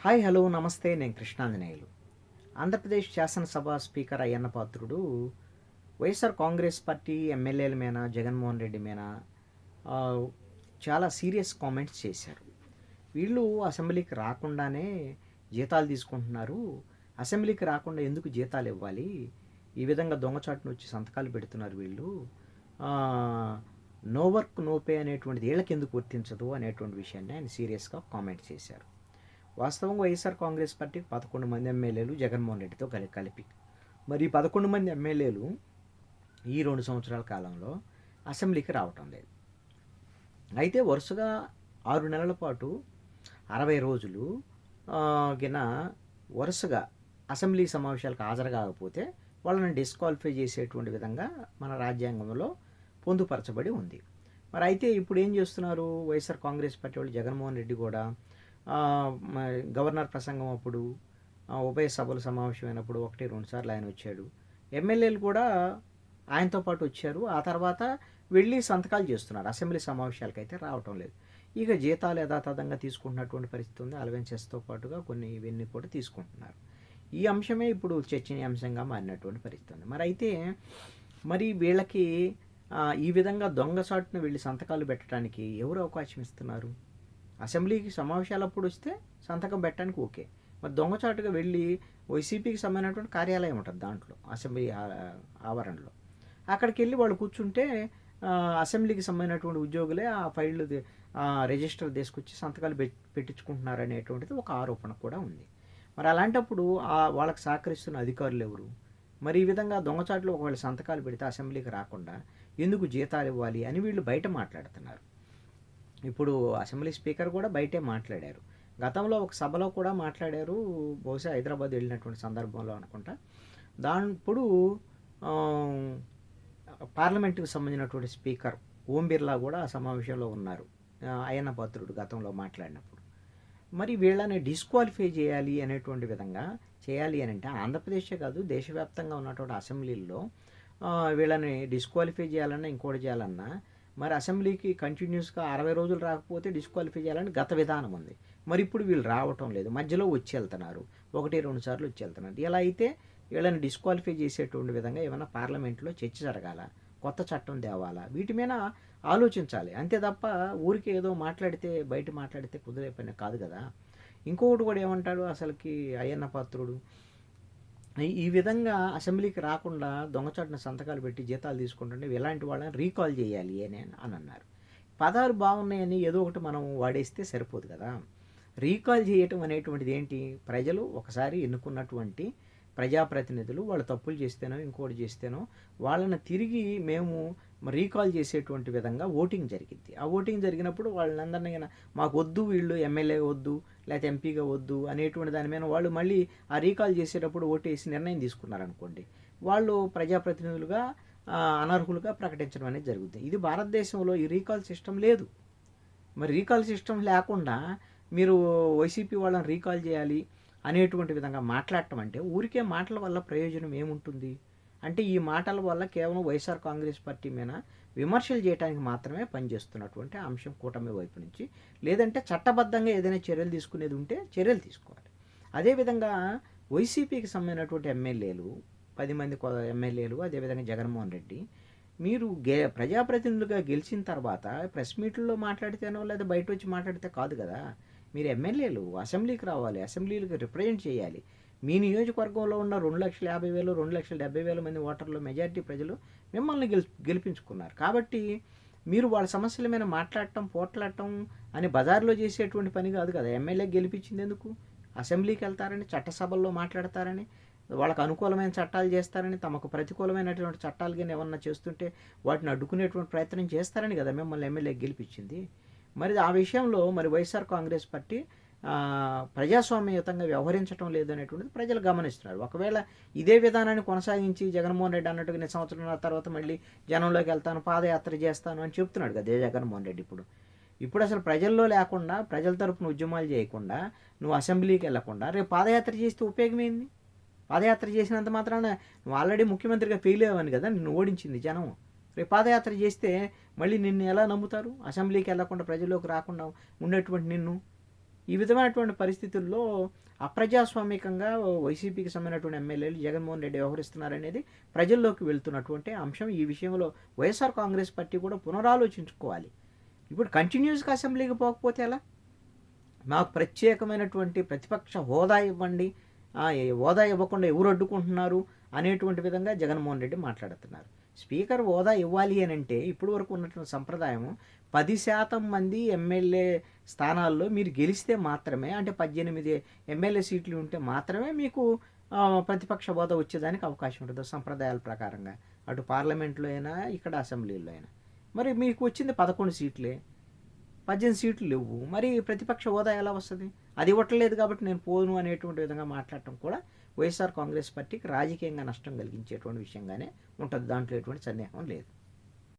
Hi hello నమస్తే. నేను కృష్ణాంజనేయులు. ఆంధ్రప్రదేశ్ శాసనసభ స్పీకర్ అయ్యన్న పాత్రుడు వైఎస్ఆర్ కాంగ్రెస్ పార్టీ ఎమ్మెల్యేల మీద జగన్మోహన్ రెడ్డి మీద ఆహ్, చాలా సీరియస్ కామెంట్స్ చేశారు. వీళ్ళు అసెంబ్లీకి రాకుండానే జీతాలు తీసుకుంటున్నారు. అసెంబ్లీకి రాకుండా ఎందుకు జీతాలు ఇవ్వాలి? ఈ విధంగా దొంగచాటున వచ్చి సంతకాలు పెడుతున్నారు వీళ్ళు. ఆహ్, నో వర్క్ నో పే అనేటువంటిది వీళ్ళకెందుకు వర్తించదు అనేటువంటి విషయాన్ని ఆయన సీరియస్‌గా కామెంట్ చేశారు. వాస్తవంగా వైఎస్ఆర్ కాంగ్రెస్ పార్టీకి 11 మంది ఎమ్మెల్యేలు జగన్మోహన్ రెడ్డితో కలిపి. మరి ఈ 11 మంది ఎమ్మెల్యేలు ఈ 2 సంవత్సరాల కాలంలో అసెంబ్లీకి రావటం లేదు. అయితే వరుసగా 6 నెలల పాటు 60 రోజులు గిన వరుసగా అసెంబ్లీ సమావేశాలకు హాజరు కాకపోతే వాళ్ళని డిస్క్వాలిఫై చేసేటువంటి విధంగా మన రాజ్యాంగంలో పొందుపరచబడి ఉంది. మరి అయితే ఇప్పుడు ఏం చేస్తున్నారు వైఎస్ఆర్ కాంగ్రెస్ పార్టీ వాళ్ళు? జగన్మోహన్ రెడ్డి కూడా గవర్నర్ ప్రసంగం అప్పుడు ఉభయ సభలు సమావేశమైనప్పుడు 1-2 సార్లు ఆయన వచ్చాడు. ఎమ్మెల్యేలు కూడా ఆయనతో పాటు వచ్చారు. ఆ తర్వాత వెళ్ళి సంతకాలు చేస్తున్నారు. అసెంబ్లీ సమావేశాలకైతే రావటం లేదు. ఇక జీతాలు యథాతథంగా తీసుకుంటున్నటువంటి పరిస్థితి ఉంది. అలవెన్సెస్తో పాటుగా కొన్ని ఇవన్నీ కూడా తీసుకుంటున్నారు. ఈ అంశమే ఇప్పుడు చర్చనీయాంశంగా మారినటువంటి పరిస్థితి ఉంది. మరి వీళ్ళకి ఈ విధంగా దొంగసాటున వెళ్ళి సంతకాలు పెట్టడానికి ఎవరు అవకాశం ఇస్తున్నారు? అసెంబ్లీకి సమావేశాలప్పుడు వస్తే సంతకం పెట్టడానికి ఓకే. మరి దొంగచాటుగా వెళ్ళి వైసీపీకి సంబంధించినటువంటి కార్యాలయం ఉంటుంది దాంట్లో, అసెంబ్లీ ఆవరణలో. అక్కడికి వెళ్ళి వాళ్ళు కూర్చుంటే అసెంబ్లీకి సంబంధించినటువంటి ఉద్యోగులే ఆ ఫైళ్ళు రిజిస్టర్ తీసుకొచ్చి సంతకాలు పెట్టించుకుంటున్నారు అనేటువంటిది ఒక ఆరోపణ కూడా ఉంది. మరి అలాంటప్పుడు వాళ్ళకి సహకరిస్తున్న అధికారులు ఎవరు? మరి ఈ విధంగా దొంగచాటులో ఒకవేళ సంతకాలు పెడితే అసెంబ్లీకి రాకుండా ఎందుకు జీతాలు ఇవ్వాలి అని వీళ్ళు బయట మాట్లాడుతున్నారు. ఇప్పుడు అసెంబ్లీ స్పీకర్ కూడా బయటే మాట్లాడారు. గతంలో ఒక సభలో కూడా మాట్లాడారు. బహుశా హైదరాబాద్ వెళ్ళినటువంటి సందర్భంలో అనుకుంటా. ఇప్పుడు పార్లమెంటుకు సంబంధించినటువంటి స్పీకర్ ఓం బిర్లా కూడా ఆ సమావేశంలో ఉన్నారు, అయ్యన్న పాత్రుడు గతంలో మాట్లాడినప్పుడు. మరి వీళ్ళని డిస్క్వాలిఫై చేయాలి అనేటువంటి విధంగా చేయాలి అని అంటే ఆంధ్రప్రదేశే కాదు, దేశవ్యాప్తంగా ఉన్నటువంటి అసెంబ్లీల్లో వీళ్ళని డిస్క్వాలిఫై చేయాలన్నా ఇంకోటి చేయాలన్నా మరి అసెంబ్లీకి కంటిన్యూస్గా 60 రోజులు రాకపోతే డిస్క్వాలిఫై చేయాలని గత విధానం ఉంది. మరి ఇప్పుడు వీళ్ళు రావటం లేదు, మధ్యలో వచ్చి వెళ్తున్నారు, 1-2 సార్లు వచ్చి వెళ్తున్నారు. ఇలా అయితే వీళ్ళని డిస్క్వాలిఫై చేసేటువంటి విధంగా ఏమైనా పార్లమెంట్లో చర్చ జరగాల, కొత్త చట్టం తేవాలా, వీటి మీద ఆలోచించాలి. అంతే తప్ప ఊరికి ఏదో బయట మాట్లాడితే కుదిరే పని కాదు కదా. ఇంకొకటి కూడా ఏమంటాడు అసలుకి అయ్యన్న పాత్రుడు, ఈ విధంగా అసెంబ్లీకి రాకుండా దొంగచాటున సంతకాలు పెట్టి జీతాలు తీసుకుంటుంటే ఇలాంటి వాళ్ళని రీకాల్ చేయాలి అని అన్నారు. పదాలు బాగున్నాయని ఏదో ఒకటి మనం వాడేస్తే సరిపోదు కదా. రీకాల్ చేయటం అనేటువంటిది ఏంటి? ప్రజలు ఒకసారి ఎన్నుకున్నటువంటి ప్రజాప్రతినిధులు వాళ్ళు తప్పులు చేస్తేనో ఇంకోటి చేస్తేనో వాళ్ళని తిరిగి మేము రీకాల్ చేసేటువంటి విధంగా ఓటింగ్ జరిగింది. ఆ ఓటింగ్ జరిగినప్పుడు వాళ్ళందరినీ మాకు వద్దు, వీళ్ళు ఎమ్మెల్యే వద్దు లేకపోతే ఎంపీగా వద్దు అనేటువంటి దాని మీద వాళ్ళు మళ్ళీ ఆ రీకాల్ చేసేటప్పుడు ఓటేసి నిర్ణయం తీసుకున్నారనుకోండి, వాళ్ళు ప్రజాప్రతినిధులుగా అనర్హులుగా ప్రకటించడం అనేది జరుగుతుంది. ఇది భారతదేశంలో ఈ రీకాల్ సిస్టమ్ లేదు. మరి రీకాల్ సిస్టమ్ లేకుండా మీరు వైసీపీ వాళ్ళని రీకాల్ చేయాలి అనేటువంటి విధంగా మాట్లాడటం అంటే ఊరికే మాటల వల్ల ప్రయోజనం ఏముంటుంది? అంటే ఈ మాటల వల్ల కేవలం వైఎస్ఆర్ కాంగ్రెస్ పార్టీ మీద విమర్శలు చేయడానికి మాత్రమే పనిచేస్తున్నటువంటి అంశం కూటమి వైపు నుంచి. లేదంటే చట్టబద్ధంగా ఏదైనా చర్యలు తీసుకునేది ఉంటే చర్యలు తీసుకోవాలి. అదేవిధంగా వైసీపీకి సంబంధించినటువంటి ఎమ్మెల్యేలు 10 మంది ఎమ్మెల్యేలు, అదేవిధంగా జగన్మోహన్ రెడ్డి, మీరు ప్రజాప్రతినిధులుగా గెలిచిన తర్వాత ప్రెస్ మీట్లలో మాట్లాడితేనో లేదా బయట వచ్చి మాట్లాడితే కాదు కదా. మీరు ఎమ్మెల్యేలు అసెంబ్లీకి రావాలి, అసెంబ్లీలకు రిప్రజెంట్ చేయాలి. మీ నియోజకవర్గంలో ఉన్న 2,50,000 2,70,000 మంది ఓటర్లు, మెజారిటీ ప్రజలు మిమ్మల్ని గెలిపించుకున్నారు. కాబట్టి మీరు వాళ్ళ సమస్యల మీద పోట్లాడటం అని బజార్లో చేసేటువంటి పని కాదు కదా. ఎమ్మెల్యే గెలిపించింది ఎందుకు? అసెంబ్లీకి వెళ్తారని, చట్టసభల్లో మాట్లాడతారని, వాళ్ళకు అనుకూలమైన చట్టాలు చేస్తారని, తమకు ప్రతికూలమైనటువంటి చట్టాలు కానీ ఏమన్నా చేస్తుంటే వాటిని అడ్డుకునేటువంటి ప్రయత్నం చేస్తారని కదా మిమ్మల్ని ఎమ్మెల్యే గెలిపించింది. మరి ఆ విషయంలో మరి వైఎస్ఆర్ కాంగ్రెస్ పార్టీ ప్రజాస్వామ్యయుతంగా వ్యవహరించడం లేదు అనేటువంటిది ప్రజలు గమనిస్తున్నారు. ఒకవేళ ఇదే విధానాన్ని కొనసాగించి జగన్మోహన్ రెడ్డి అన్నట్టుగా నేను సంవత్సరం తర్వాత మళ్ళీ జనంలోకి వెళ్తాను, పాదయాత్ర చేస్తాను అని చెప్తున్నాడు కదా జగన్మోహన్ రెడ్డి. ఇప్పుడు అసలు ప్రజల్లో లేకుండా, ప్రజల తరపున ఉద్యమాలు చేయకుండా, నువ్వు అసెంబ్లీకి వెళ్లకుండా రేపు పాదయాత్ర చేస్తే ఉపయోగం ఏంది? పాదయాత్ర చేసినంత మాత్రాన నువ్వు ఆల్రెడీ ముఖ్యమంత్రిగా ఫెయిల్ అయ్యావని కదా నిన్ను ఓడించింది జనం. రేపు పాదయాత్ర చేస్తే మళ్ళీ నిన్ను ఎలా నమ్ముతారు? అసెంబ్లీకి వెళ్లకుండా, ప్రజల్లోకి రాకుండా ఉండేటువంటి నిన్ను ఈ విధమైనటువంటి పరిస్థితుల్లో అప్రజాస్వామికంగా వైసీపీకి సంబంధించినటువంటి ఎమ్మెల్యేలు జగన్మోహన్ రెడ్డి వ్యవహరిస్తున్నారనేది ప్రజల్లోకి వెళ్తున్నటువంటి అంశం. ఈ విషయంలో వైఎస్ఆర్ కాంగ్రెస్ పార్టీ కూడా పునరాలోచించుకోవాలి. ఇప్పుడు కంటిన్యూస్గా అసెంబ్లీకి పోకపోతే ఎలా? మాకు ప్రత్యేకమైనటువంటి ప్రతిపక్ష హోదా ఇవ్వండి, హోదా ఇవ్వకుండా ఎవరు అడ్డుకుంటున్నారు అనేటువంటి విధంగా జగన్మోహన్ రెడ్డి మాట్లాడుతున్నారు. స్పీకర్ హోదా ఇవ్వాలి అని అంటే ఇప్పుడు వరకు ఉన్నటువంటి సంప్రదాయం 10% మంది ఎమ్మెల్యే స్థానాల్లో మీరు గెలిస్తే మాత్రమే, అంటే 18 ఎమ్మెల్యే సీట్లు ఉంటే మాత్రమే మీకు ప్రతిపక్ష హోదా వచ్చేదానికి అవకాశం ఉంటుంది సంప్రదాయాల ప్రకారంగా, అటు పార్లమెంట్లో అయినా ఇక్కడ అసెంబ్లీలో అయినా. మరి మీకు వచ్చింది 11 సీట్లే, 18 సీట్లు లేవు, మరి ప్రతిపక్ష హోదా ఎలా వస్తుంది? అది ఇవ్వట్లేదు కాబట్టి నేను పోను అనేటువంటి విధంగా మాట్లాడటం కూడా వైఎస్ఆర్ కాంగ్రెస్ పార్టీకి రాజకీయంగా నష్టం కలిగించేటువంటి విషయంగానే ఉంటుంది. దాంట్లో ఎటువంటి సందేహం లేదు.